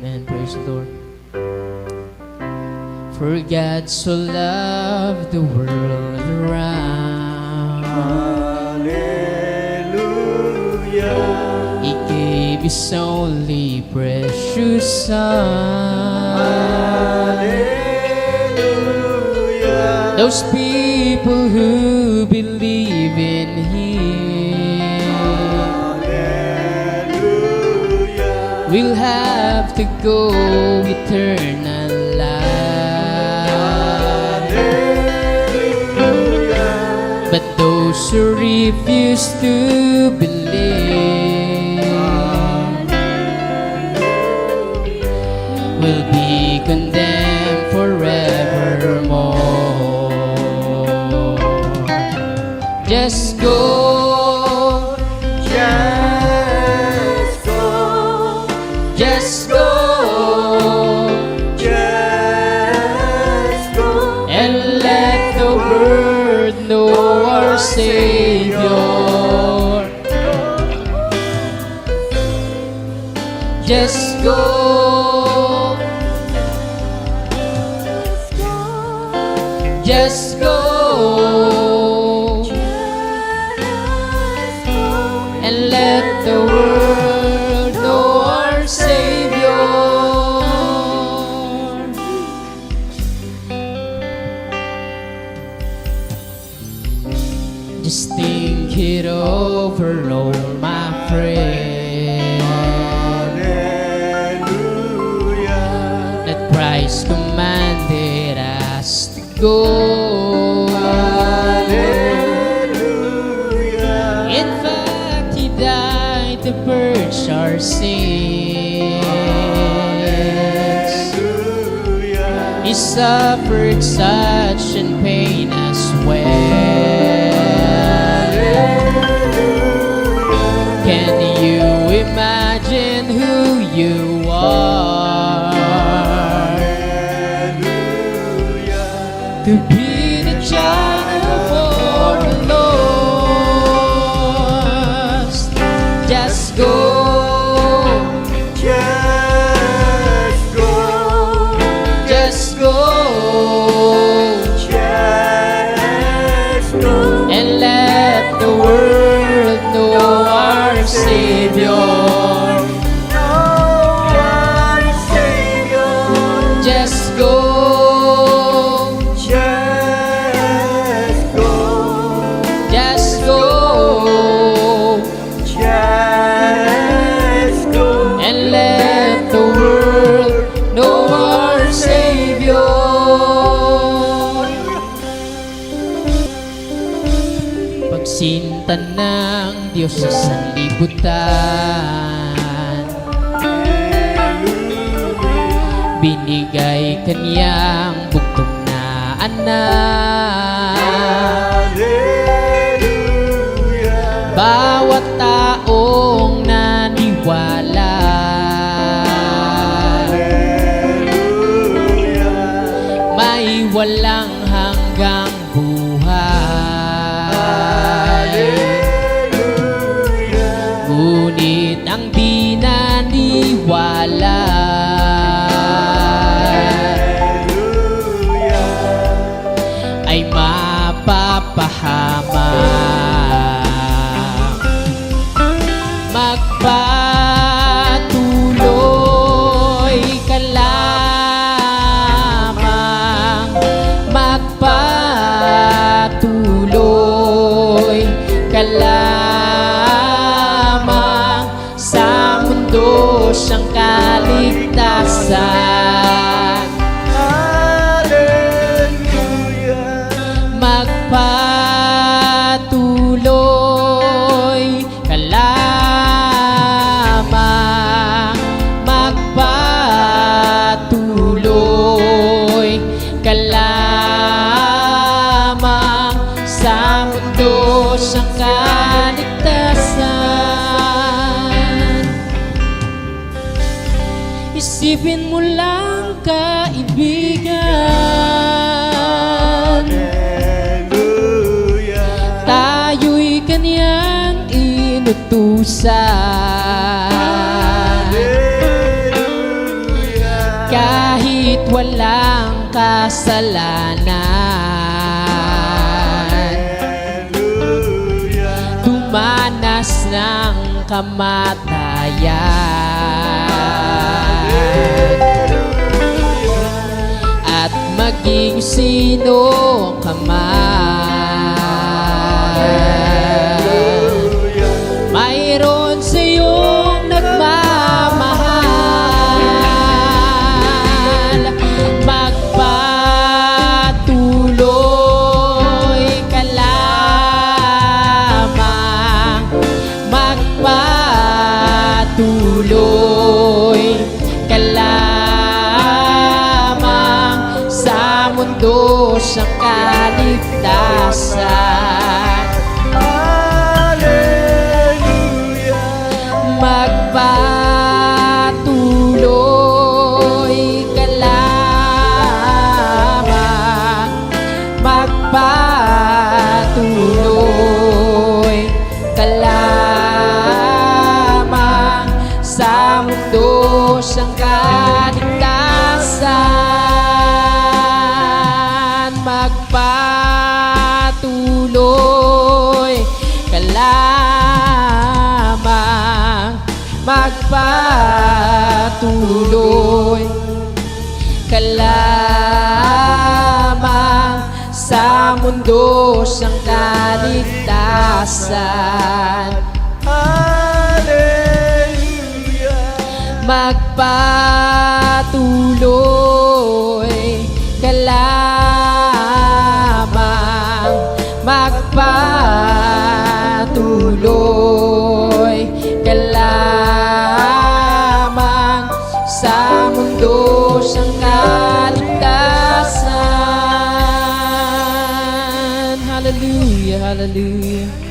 Amen. Praise the Lord. For God so loved the world around, Hallelujah. He gave His only precious Son. Hallelujah. Those people who believe in Him Hallelujah. will have to go eternal life. Hallelujah. But those who refuse to believe will be condemned forevermore. Just go, Just go. just go, Just go. and let the world know our Savior. Just go, just go, and let the world know our Savior. Just think it over, oh my friend, Hallelujah. that Christ commanded us to go. Hallelujah. In fact, He died to purge our sins. Hallelujah. He suffered such in pain as well. Can you imagine who you are Hallelujah. to be the child for the lost? Just go, Just go. just go, Just go. and let the world know our Savior. Our Savior. Just go, Just go. just go, Just go. and let the world know our Savior. Pagsinta ng Diyos sa sanlibutan, binigay Kanyang bugtong na anak. Hallelujah. Bawat taong naniwala Hallelujah. may walang hanggang buhay. Hallelujah. Ngunit ang di naniwala Hallelujah. ay mapapahamak. Magpatuloy ka lamang, magpatuloy ka lamang sa mundo siyang kaligtasan. Hallelujah. Magpatuloy ka lamang, magpatuloy ka lamang sa mundo siyang kaligtasan. Isipin mo lang, kaibigan, Hallelujah. tayo'y Kanyang inutusan. walang kasalanan, Hallelujah. dumanas ng kamatayan, at maging sino ka man, mayroon sa'yong nagmamahal. Magpatuloy ka lamang, magpatuloy ka lamang sa mundo siyang kaligtasan. Magpatuloy ka lamang, magpatuloy ka lamang sa mundo siyang kaligtasan. Magpatuloy ka lamang, magpatuloy ka lamang sa mundo siyang kaligtasan. Hallelujah. Magpatuloy ka lamang, magpatuloy ka lamang sa mundo siyang kaligtasan. Hallelujah, hallelujah.